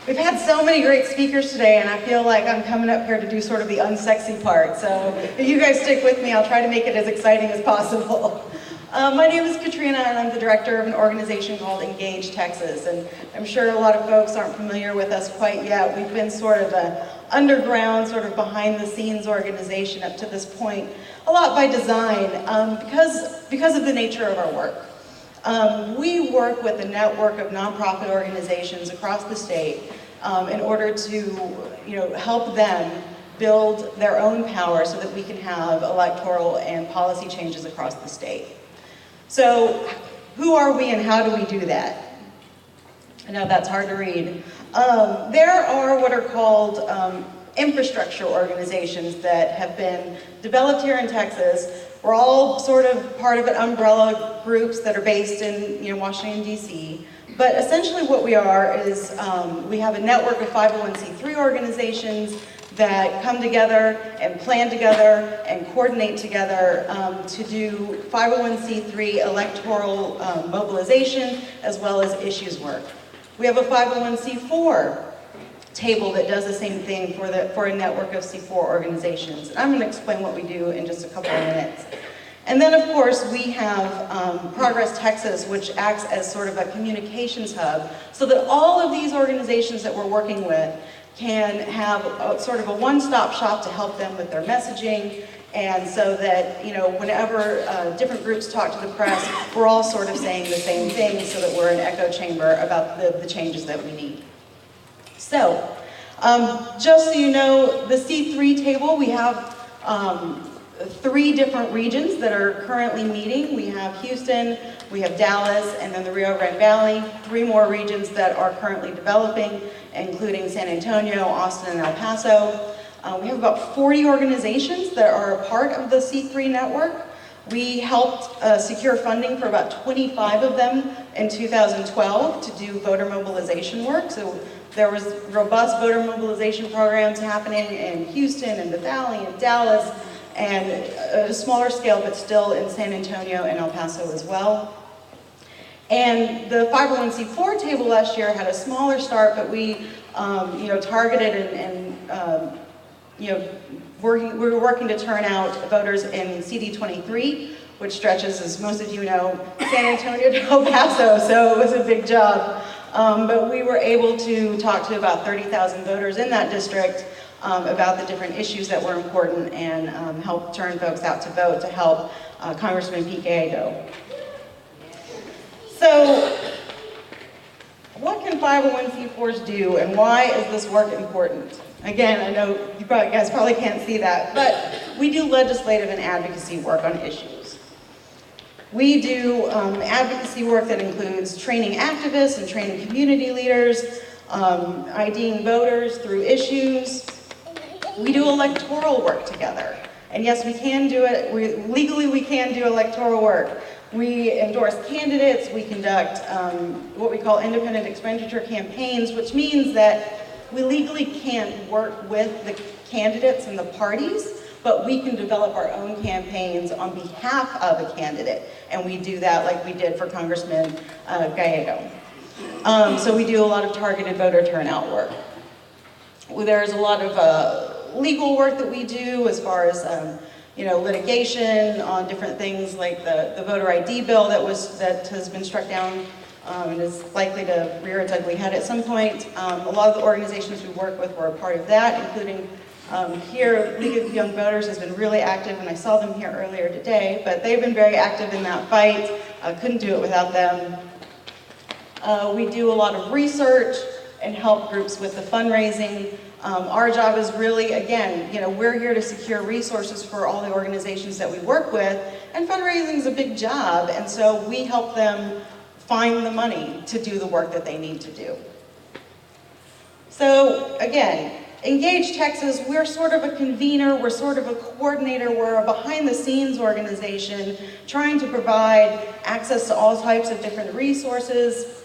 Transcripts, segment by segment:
We've had so many great speakers today, and I feel like I'm coming up here to do sort of the unsexy part. So if you guys stick with me, I'll try to make it as exciting as possible. My name is Katrina, and I'm the director of an organization called Engage Texas. And I'm sure a lot of folks aren't familiar with us quite yet. We've been sort of an underground, sort of behind-the-scenes organization up to this point, a lot by design, because of the nature of our work. We work with a network of nonprofit organizations across the state in order to, help them build their own power so that we can have electoral and policy changes across the state. So, who are we and how do we do that? I know that's hard to read. There are what are called infrastructure organizations that have been developed here in Texas. We're all sort of part of an umbrella groups that are based in Washington, D.C. But essentially what we are is we have a network of 501c3 organizations that come together and plan together and coordinate together to do 501c3 electoral mobilization as well as issues work. We have a 501c4 table that does the same thing for a network of C4 organizations. And I'm going to explain what we do in just a couple of minutes. And then, of course, we have Progress Texas, which acts as sort of a communications hub, so that all of these organizations that we're working with can have sort of a one-stop shop to help them with their messaging, and so that, whenever different groups talk to the press, we're all sort of saying the same thing so that we're an echo chamber about the changes that we need. So, just so you know, the C3 table, we have 3 different regions that are currently meeting. We have Houston, we have Dallas, and then the Rio Grande Valley. 3 more regions that are currently developing, including San Antonio, Austin, and El Paso. We have about 40 organizations that are a part of the C3 network. We helped secure funding for about 25 of them in 2012 to do voter mobilization work. So there was robust voter mobilization programs happening in Houston and the Valley and Dallas, and a smaller scale, but still in San Antonio and El Paso as well. And the 501c4 table last year had a smaller start, but we, targeted and we were working to turn out voters in CD23, which stretches, as most of you know, San Antonio to El Paso, so it was a big job. But we were able to talk to about 30,000 voters in that district about the different issues that were important and help turn folks out to vote to help Congressman Pete Gallego. So, what can 501c4s do and why is this work important? Again, I know you guys probably can't see that, but we do legislative and advocacy work on issues. We do advocacy work that includes training activists and training community leaders, IDing voters through issues. We do electoral work together. And yes, we can do it. Legally, we can do electoral work. We endorse candidates. We conduct what we call independent expenditure campaigns, which means that we legally can't work with the candidates and the parties, but we can develop our own campaigns on behalf of a candidate. And we do that like we did for Congressman Gallego. So we do a lot of targeted voter turnout work. There's a lot of legal work that we do as far as litigation on different things like the voter ID bill that has been struck down and is likely to rear its ugly head at some point. A lot of the organizations we work with were a part of that, including here, League of Young Voters has been really active, and I saw them here earlier today, but they've been very active in that fight. Couldn't do it without them. We do a lot of research and help groups with the fundraising. Our job is really, again, we're here to secure resources for all the organizations that we work with, and fundraising is a big job, and so we help them find the money to do the work that they need to do. So, again, Engage Texas, we're sort of a convener, we're sort of a coordinator, we're a behind-the-scenes organization trying to provide access to all types of different resources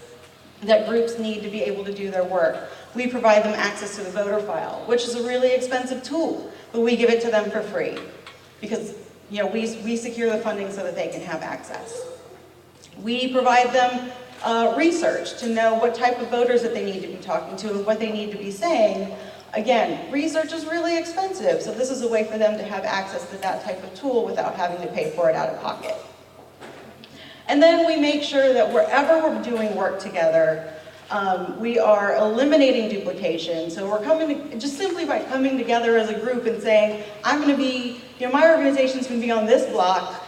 that groups need to be able to do their work. We provide them access to the voter file, which is a really expensive tool, but we give it to them for free because we secure the funding so that they can have access. We provide them research to know what type of voters that they need to be talking to and what they need to be saying. Again, research is really expensive, so this is a way for them to have access to that type of tool without having to pay for it out of pocket. And then we make sure that wherever we're doing work together, we are eliminating duplication. So we're coming, just simply by coming together as a group and saying, I'm going to be, my organization's going to be on this block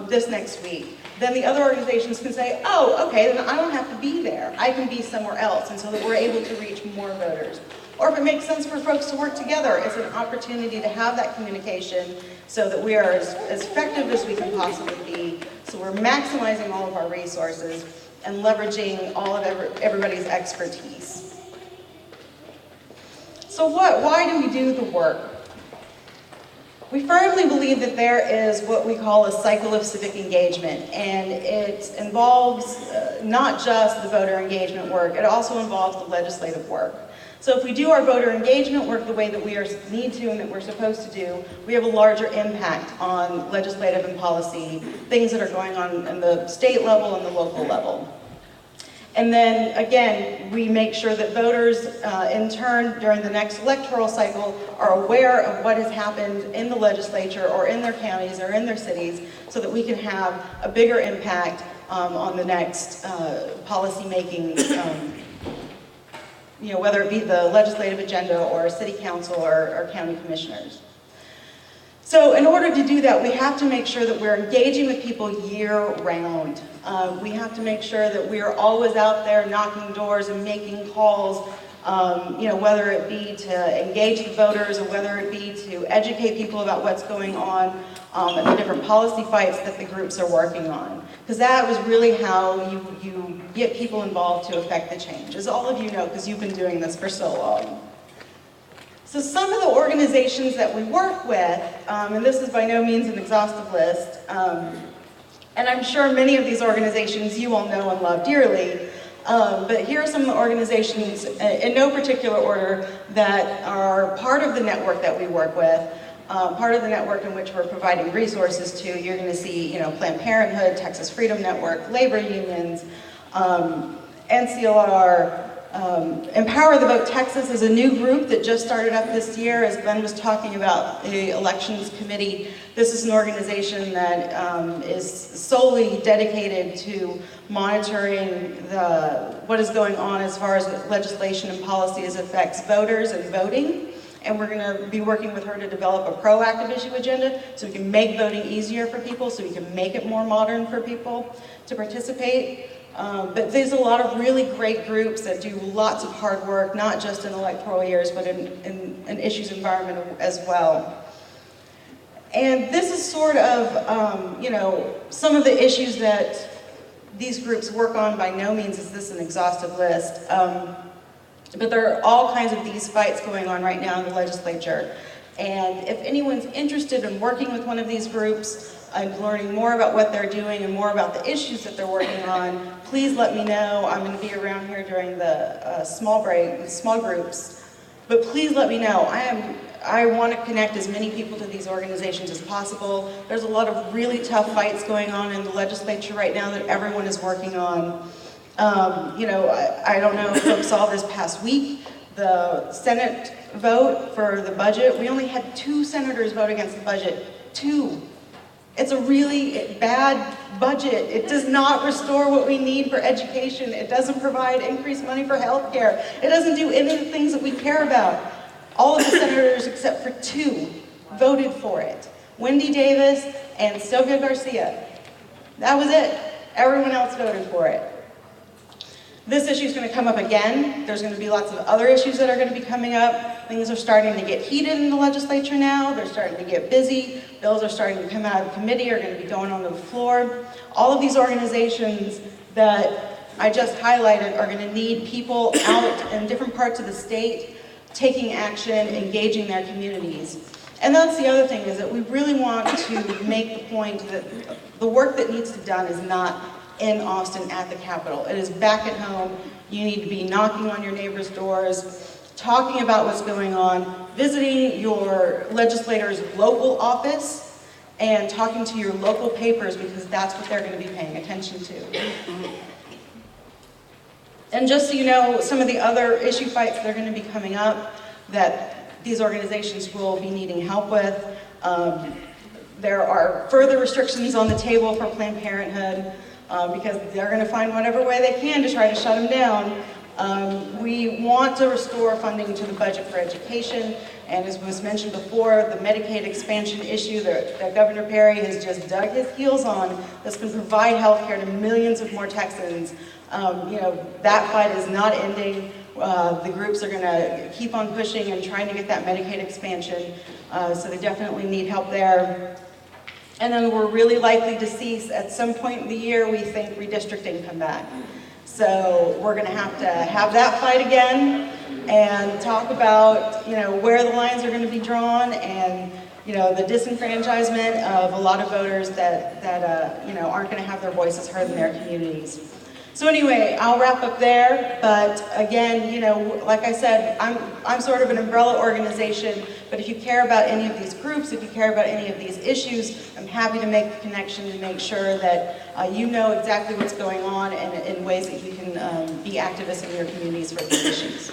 this next week. Then the other organizations can say, oh, okay, then I don't have to be there. I can be somewhere else, and so that we're able to reach more voters. Or if it makes sense for folks to work together, it's an opportunity to have that communication so that we are as effective as we can possibly be. So we're maximizing all of our resources and leveraging all of everybody's expertise. So why do we do the work? We firmly believe that there is what we call a cycle of civic engagement, and it involves not just the voter engagement work, it also involves the legislative work. So if we do our voter engagement work the way that we need to and that we're supposed to do, we have a larger impact on legislative and policy, things that are going on in the state level and the local level. And then, again, we make sure that voters, in turn, during the next electoral cycle, are aware of what has happened in the legislature or in their counties or in their cities so that we can have a bigger impact on the next policy-making, whether it be the legislative agenda or city council or county commissioners. So in order to do that, we have to make sure that we're engaging with people year-round. We have to make sure that we are always out there knocking doors and making calls, whether it be to engage the voters or whether it be to educate people about what's going on and the different policy fights that the groups are working on. Because that was really how you get people involved to affect the change, as all of you know, because you've been doing this for so long. So some of the organizations that we work with, and this is by no means an exhaustive list, and I'm sure many of these organizations you all know and love dearly, but here are some of the organizations, in no particular order, that are part of the network that we work with, part of the network in which we're providing resources to. You're going to see, Planned Parenthood, Texas Freedom Network, labor unions, NCLR, Empower the Vote Texas is a new group that just started up this year. As Glenn was talking about the Elections Committee, this is an organization that is solely dedicated to monitoring what is going on as far as legislation and policy as affects voters and voting. And we're going to be working with her to develop a proactive issue agenda so we can make voting easier for people, so we can make it more modern for people to participate. But there's a lot of really great groups that do lots of hard work, not just in electoral years, but in issues environment as well. And this is sort of, some of the issues that these groups work on. By no means is this an exhaustive list. But there are all kinds of these fights going on right now in the legislature. And if anyone's interested in working with one of these groups, and learning more about what they're doing and more about the issues that they're working on, please let me know. I'm going to be around here during the small groups. But please let me know. I want to connect as many people to these organizations as possible. There's a lot of really tough fights going on in the legislature right now that everyone is working on. I don't know if folks saw this past week, the Senate vote for the budget. We only had 2 senators vote against the budget. 2. It's a really bad budget. It does not restore what we need for education. It doesn't provide increased money for health care. It doesn't do any of the things that we care about. All of the senators except for 2 voted for it. Wendy Davis and Sylvia Garcia. That was it. Everyone else voted for it. This issue is going to come up again. There's going to be lots of other issues that are going to be coming up. Things are starting to get heated in the legislature now. They're starting to get busy. Bills are starting to come out of committee, are going to be going onto the floor. All of these organizations that I just highlighted are going to need people out in different parts of the state taking action, engaging their communities. And that's the other thing, is that we really want to make the point that the work that needs to be done is not in Austin at the Capitol. It is back at home. You need to be knocking on your neighbors' doors, talking about what's going on, visiting your legislator's local office, and talking to your local papers, because that's what they're going to be paying attention to. And just so you know, some of the other issue fights that are going to be coming up that these organizations will be needing help with. There are further restrictions on the table for Planned Parenthood because they're going to find whatever way they can to try to shut them down. We want to restore funding to the budget for education, and as was mentioned before, the Medicaid expansion issue that Governor Perry has just dug his heels on, that's going to provide health care to millions of more Texans. That fight is not ending. The groups are going to keep on pushing and trying to get that Medicaid expansion, so they definitely need help there. And then we're really likely to see, at some point in the year, we think redistricting come back. So we're going to have that fight again and talk about, where the lines are going to be drawn and, the disenfranchisement of a lot of voters that aren't going to have their voices heard in their communities. So anyway, I'll wrap up there, but again, like I said, I'm sort of an umbrella organization, but if you care about any of these groups, if you care about any of these issues, I'm happy to make the connection and make sure that you know exactly what's going on and in ways that you can be activists in your communities for these issues.